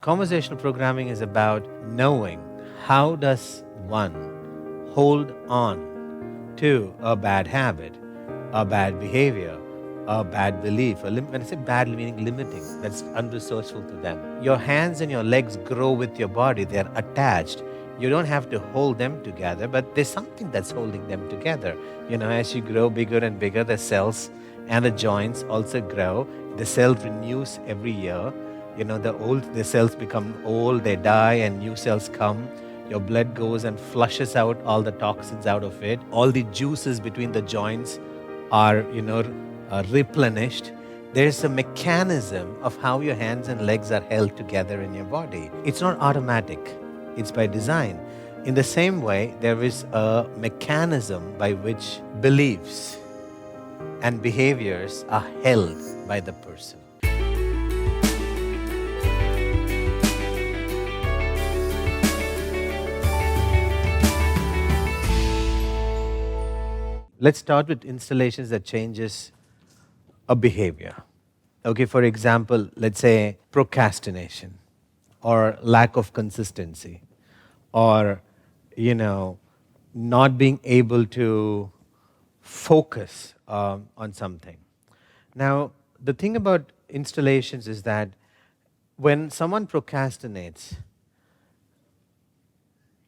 Conversational programming is about knowing how does one hold on to a bad habit, a bad behavior, a bad belief. When I say bad, meaning limiting, that's unresourceful to them. Your hands and your legs grow with your body, they're attached. You don't have to hold them together, but there's something that's holding them together. As you grow bigger and bigger, the cells and the joints also grow. The cell renews every year. The cells become old, they die, and new cells come. Your blood goes and flushes out all the toxins out of it. All the juices between the joints are replenished. There's a mechanism of how your hands and legs are held together in your body. It's not automatic, it's by design. In the same way, there is a mechanism by which beliefs and behaviors are held by the person. Let's start with installations that changes a behavior. Okay, for example, let's say procrastination or lack of consistency or, not being able to focus on something. Now, the thing about installations is that when someone procrastinates,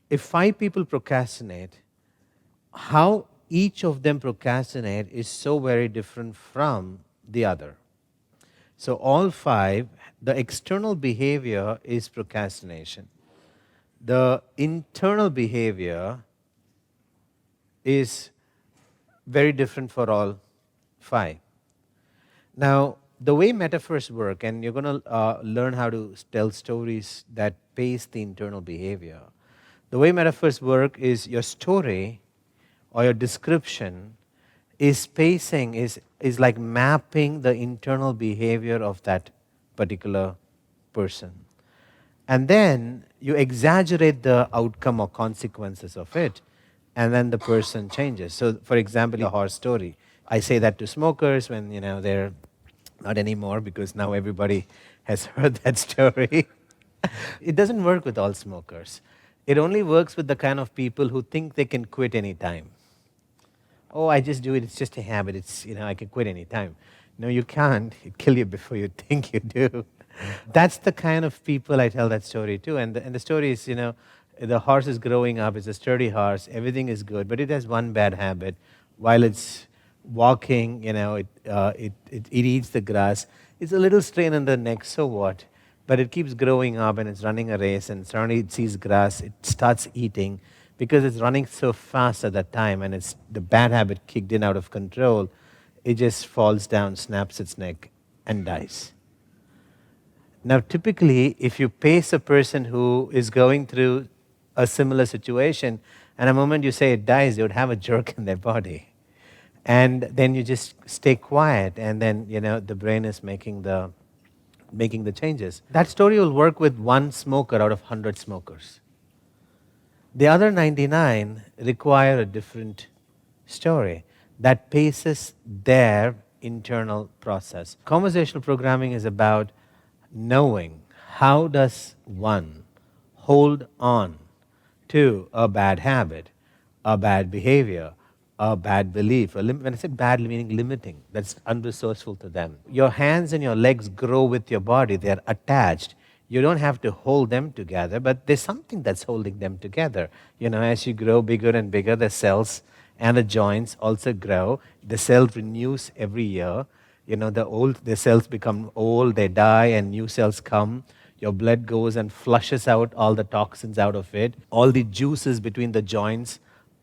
if 5 people procrastinate, how each of them procrastinate is so very different from the other. So all 5, the external behavior is procrastination. The internal behavior is very different for all 5. Now, the way metaphors work, and you're going to learn how to tell stories that pace the internal behavior. The way metaphors work is your story or your description is pacing, is like mapping the internal behavior of that particular person. And then you exaggerate the outcome or consequences of it, and then the person changes. So, for example, a horror story. I say that to smokers when, they're not anymore because now everybody has heard that story. It doesn't work with all smokers. It only works with the kind of people who think they can quit anytime. Oh, I just do it, it's just a habit, I can quit anytime. No, you can't. It kill you before you think you do. That's the kind of people I tell that story to. And the story is, the horse is growing up, it's a sturdy horse, everything is good, but it has one bad habit. While it's walking, it eats the grass. It's a little strain in the neck, so what? But it keeps growing up and it's running a race, and suddenly it sees grass, it starts eating. Because it's running so fast at that time and it's the bad habit kicked in out of control, it just falls down, snaps its neck, and dies. Now, typically, if you pace a person who is going through a similar situation, and the moment you say it dies, they would have a jerk in their body. And then you just stay quiet, and then, the brain is making the changes. That story will work with one smoker out of 100 smokers. The other 99 require a different story that paces their internal process. Conversational programming is about knowing how does one hold on to a bad habit, a bad behavior, a bad belief. When I say bad, meaning limiting, that's unresourceful to them. Your hands and your legs grow with your body, they're attached. You don't have to hold them together, but there's something that's holding them together. As you grow bigger and bigger, the cells and the joints also grow. The cell renews every year. The cells become old, they die, and new cells come. Your blood goes and flushes out all the toxins out of it. All the juices between the joints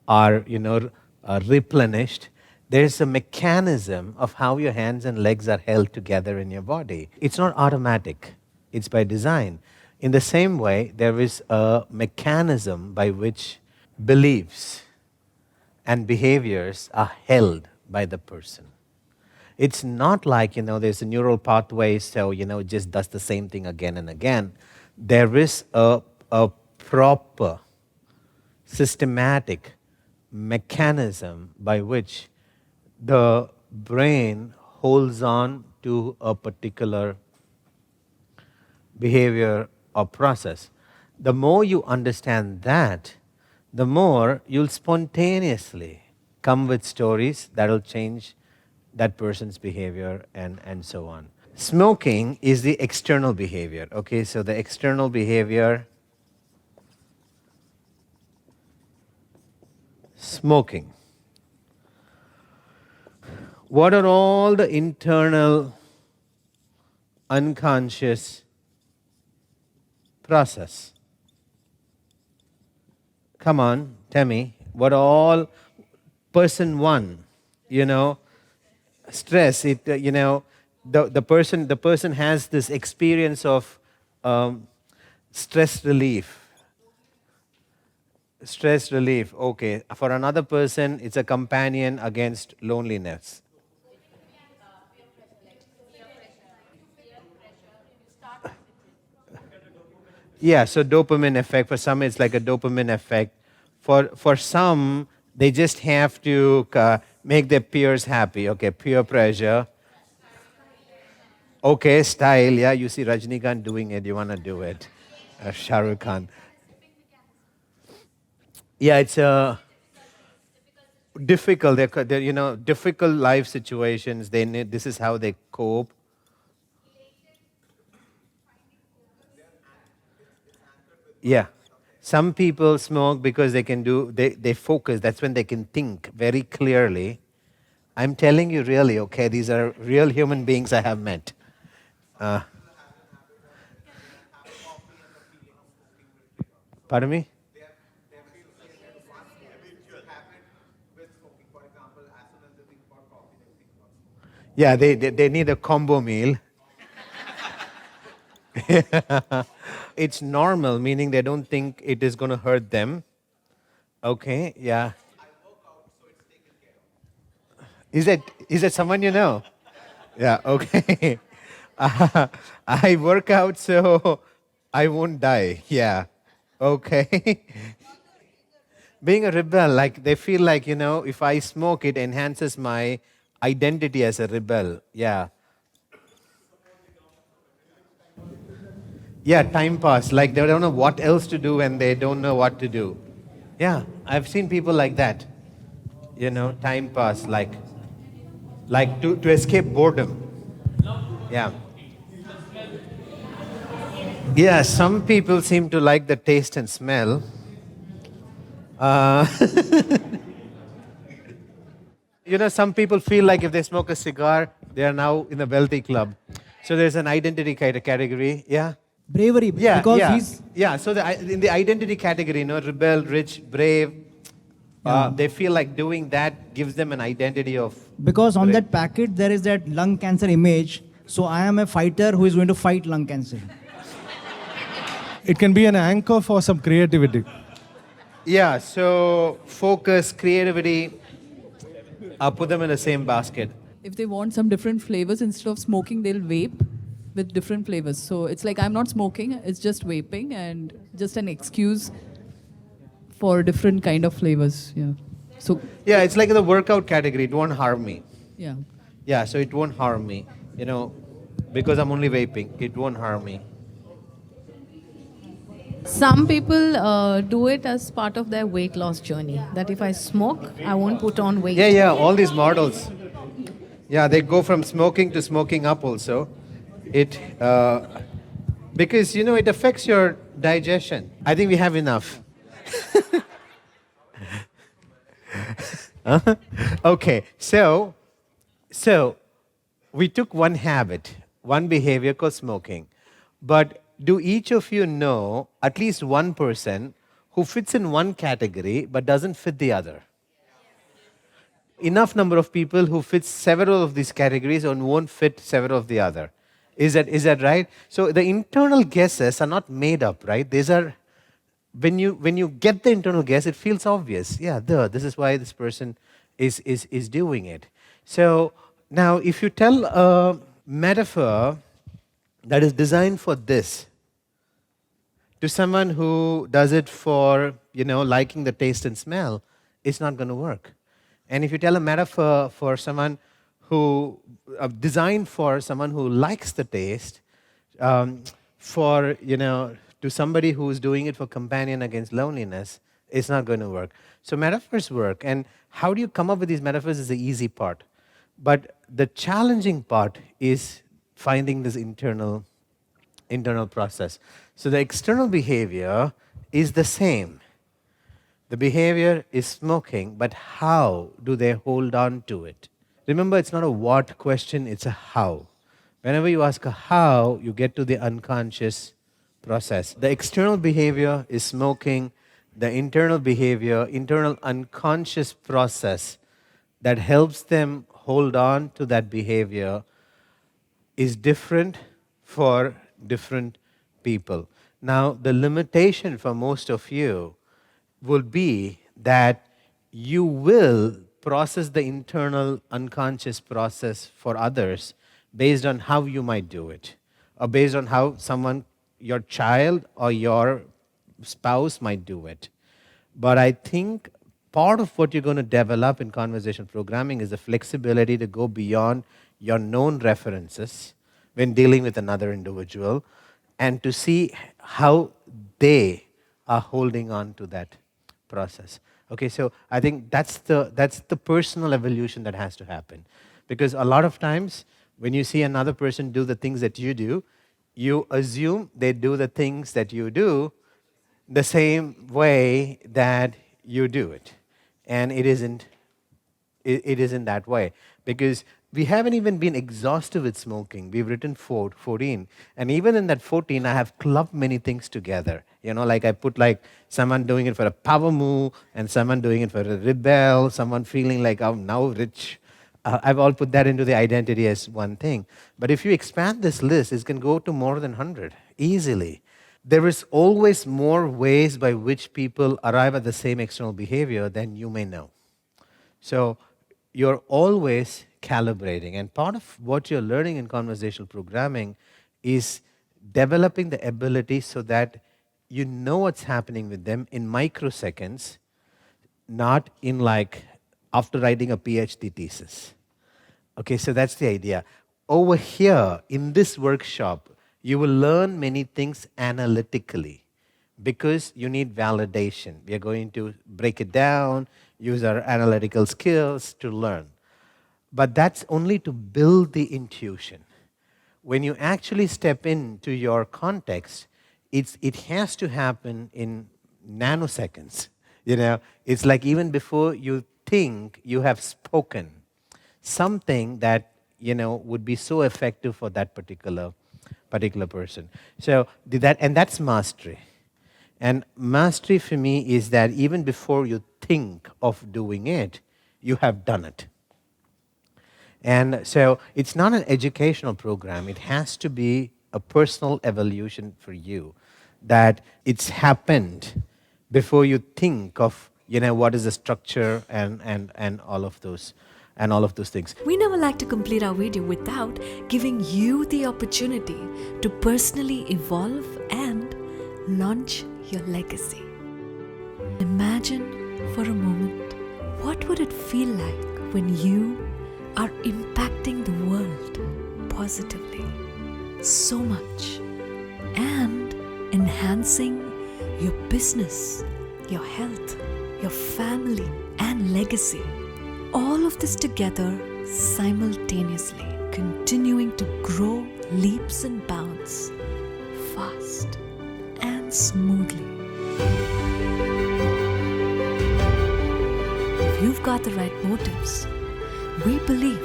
are, replenished. There's a mechanism of how your hands and legs are held together in your body. It's not automatic. It's by design. In the same way, there is a mechanism by which beliefs and behaviors are held by the person. It's not like, there's a neural pathway, so, it just does the same thing again and again. There is a proper, systematic mechanism by which the brain holds on to a particular behavior or process. The more you understand that, the more you'll spontaneously come with stories that'll change that person's behavior and so on. Smoking is the external behavior. Okay, so the external behavior, smoking. What are all the internal unconscious process? Come on, tell me. What all person one, stress, the person has this experience of um, stress relief. Stress relief, okay. For another person, it's a companion against loneliness. Yeah, so dopamine effect. For some, it's like a dopamine effect. For some, they just have to make their peers happy. Okay, peer pressure. Okay, style. Yeah, you see Rajnikant doing it. You want to do it. Shah Rukh Khan. Yeah, it's difficult. Difficult life situations. They need. This is how they cope. Yeah. Some people smoke because they focus. That's when they can think very clearly. I'm telling you really, okay, these are real human beings I have met. Uh, Pardon me? Yeah, they need a combo meal. It's normal, meaning they don't think it is going to hurt them. Okay, yeah. Is it someone you know? Yeah, okay. I work out so I won't die. Yeah. Okay. Being a rebel, like they feel like, if I smoke, it enhances my identity as a rebel. Yeah. Yeah, time pass. Like they don't know what else to do and they don't know what to do. Yeah, I've seen people like that. Time pass, like to escape boredom. Yeah. Yeah, some people seem to like the taste and smell. Uh, some people feel like if they smoke a cigar, they are now in the wealthy club. So there's an identity kind of category. Yeah. Bravery, Yeah, because yeah, he's yeah. So in the identity category, rebel, rich, brave, yeah. they feel like doing that gives them an identity of Because on brave. that packet there is that lung cancer image. So I am a fighter who is going to fight lung cancer. It can be an anchor for some creativity. Yeah. So focus, creativity. Put them in the same basket. If they want some different flavors, instead of smoking, they'll vape with different flavors. So it's like I'm not smoking, it's just vaping and just an excuse for different kind of flavors. Yeah. So Yeah, it's like in the workout category. It won't harm me. yeah. Yeah, so it won't harm me. Because I'm only vaping, it won't harm me. Some people do it as part of their weight loss journey. That if I smoke, I won't put on weight. Yeah, yeah, all these models. Yeah, they go from smoking to smoking up also. It because it affects your digestion. I think we have enough. Okay, so we took one habit, one behavior called smoking. But do each of you know at least one person who fits in one category but doesn't fit the other? Enough number of people who fit several of these categories and won't fit several of the other. Is that right? So the internal guesses are not made up, right? These are when you get the internal guess, it feels obvious. Yeah, this is why this person is doing it. So now if you tell a metaphor that is designed for this to someone who does it for liking the taste and smell, it's not going to work. And if you tell a metaphor for someone who designed for someone who likes the taste, for to somebody who's doing it for companion against loneliness, it's not going to work. So metaphors work, and how do you come up with these metaphors is the easy part. But the challenging part is finding this internal process. So the external behavior is the same. The behavior is smoking, but how do they hold on to it? Remember, it's not a what question, it's a how. Whenever you ask a how, you get to the unconscious process. The external behavior is smoking, the internal behavior, internal unconscious process that helps them hold on to that behavior is different for different people. Now, the limitation for most of you will be that you will process the internal unconscious process for others based on how you might do it, or based on how someone, your child or your spouse might do it. But I think part of what you're going to develop in conversational programming is the flexibility to go beyond your known references when dealing with another individual and to see how they are holding on to that process. Okay, so I think that's the personal evolution that has to happen. Because a lot of times when you see another person do the things that you do, you assume they do the things that you do the same way that you do it. And it isn't that way. Because we haven't even been exhaustive with smoking. We've written 14. And even in that 14, I have clubbed many things together. You know, like I put like someone doing it for a power move, and someone doing it for a rebel, someone feeling like I'm now rich. I've all put that into the identity as one thing. But if you expand this list, it can go to more than 100 easily. There is always more ways by which people arrive at the same external behavior than you may know. So you're always calibrating. And part of what you're learning in conversational programming is developing the ability so that you know what's happening with them in microseconds, not in like after writing a PhD thesis. Okay, so that's the idea. Over here, in this workshop, you will learn many things analytically because you need validation. We are going to break it down, use our analytical skills to learn. But that's only to build the intuition. When you actually step into your context, it has to happen in nanoseconds. You know, it's like even before you think, you have spoken something that, you know, would be so effective for that particular person. So that's mastery. And mastery for me is that even before you think of doing it, you have done it. And so it's not an educational program. It has to be a personal evolution for you, that it's happened before you think of, you know, what is the structure and all of those things. We never like to complete our video without giving you the opportunity to personally evolve and launch your legacy. Imagine for a moment, what would it feel like when you are impacting the world positively so much and enhancing your business, your health, your family, and legacy. All of this together simultaneously, continuing to grow leaps and bounds, fast and smoothly. If you've got the right motives, we believe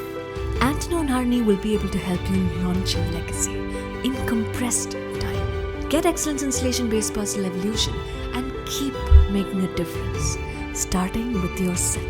Antano and Harini will be able to help you launch your legacy in compressed time. Get excellence installation-based personal evolution and keep making a difference, starting with yourself.